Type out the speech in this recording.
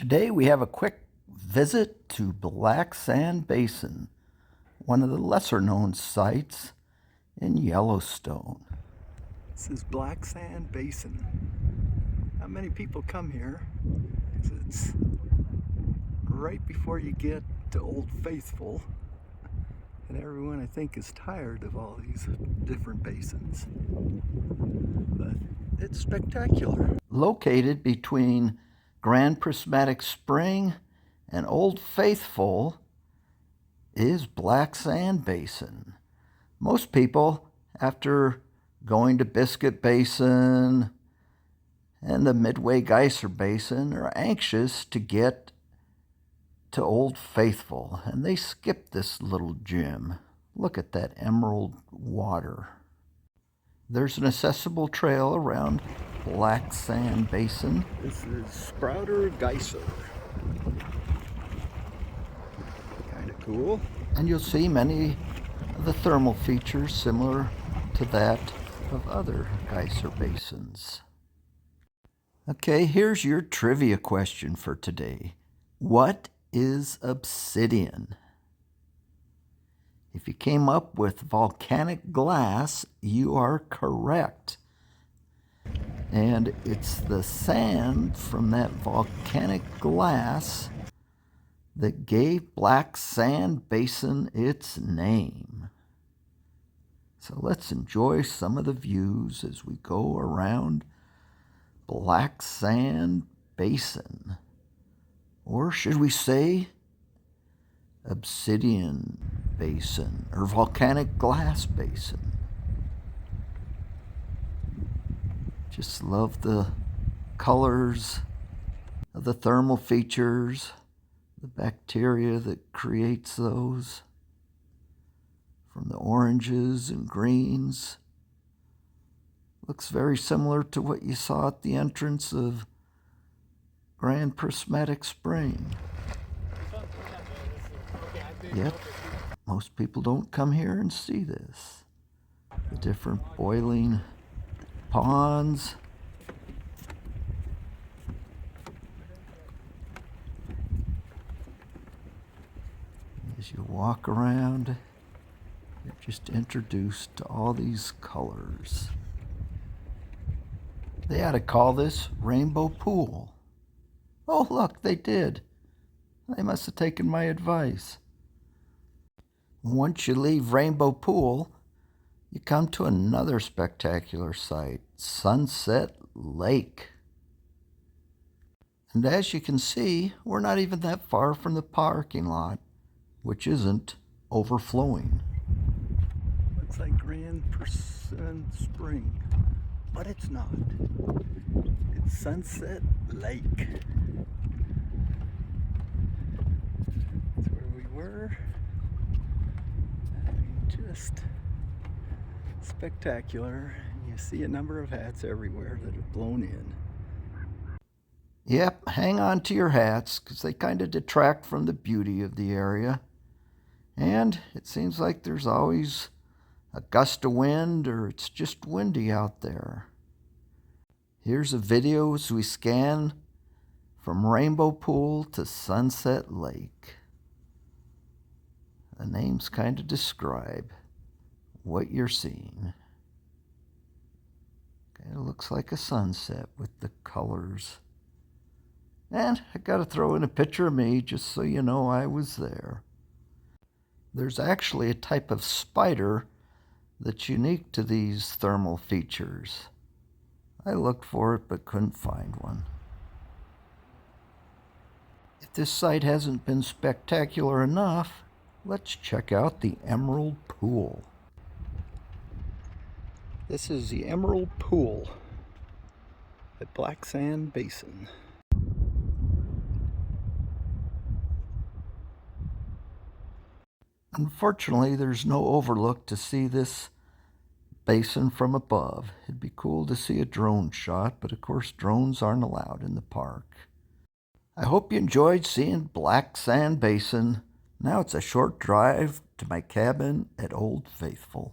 Today we have a quick visit to Black Sand Basin, one of the lesser known sites in Yellowstone. This is Black Sand Basin. Not many people come here because it's right before you get to Old Faithful, and everyone I think is tired of all these different basins. But it's spectacular. Located between Grand Prismatic Spring and Old Faithful is Black Sand Basin. Most people, after going to Biscuit Basin and the Midway Geyser Basin, are anxious to get to Old Faithful, and they skip this little gem. Look at that emerald water. There's an accessible trail around Black Sand Basin. This is Sprouter Geyser. Kind of cool. And you'll see many of the thermal features similar to that of other geyser basins. Okay, here's your trivia question for today. What is obsidian? If you came up with volcanic glass, you are correct. And it's the sand from that volcanic glass that gave Black Sand Basin its name. So let's enjoy some of the views as we go around Black Sand Basin. Or should we say Obsidian Basin or Volcanic Glass Basin? Just love the colors of the thermal features, the bacteria that creates those, from the oranges and greens. Looks very similar to what you saw at the entrance of Grand Prismatic Spring. Yet, most people don't come here and see this. The different boiling ponds. As you walk around, you're just introduced to all these colors. They ought to call this Rainbow Pool. Oh, look, they did. They must have taken my advice. Once you leave Rainbow Pool, you come to another spectacular sight, Sunset Lake. And as you can see, we're not even that far from the parking lot, which isn't overflowing. Looks like Grand Prismatic Spring, but it's not. It's Sunset Lake. That's where we were. Just spectacular. You see a number of hats everywhere that have blown in. Yep, hang on to your hats because they kind of detract from the beauty of the area. And it seems like there's always a gust of wind or it's just windy out there. Here's a video as we scan from Rainbow Pool to Sunset Lake. The names kind of describe what you're seeing. Okay, it looks like a sunset with the colors. And I got to throw in a picture of me just so you know I was there. There's actually a type of spider that's unique to these thermal features. I looked for it but couldn't find one. If this site hasn't been spectacular enough, let's check out the Emerald Pool. This is the Emerald Pool at Black Sand Basin. Unfortunately, there's no overlook to see this basin from above. It'd be cool to see a drone shot, but of course drones aren't allowed in the park. I hope you enjoyed seeing Black Sand Basin. Now it's a short drive to my cabin at Old Faithful.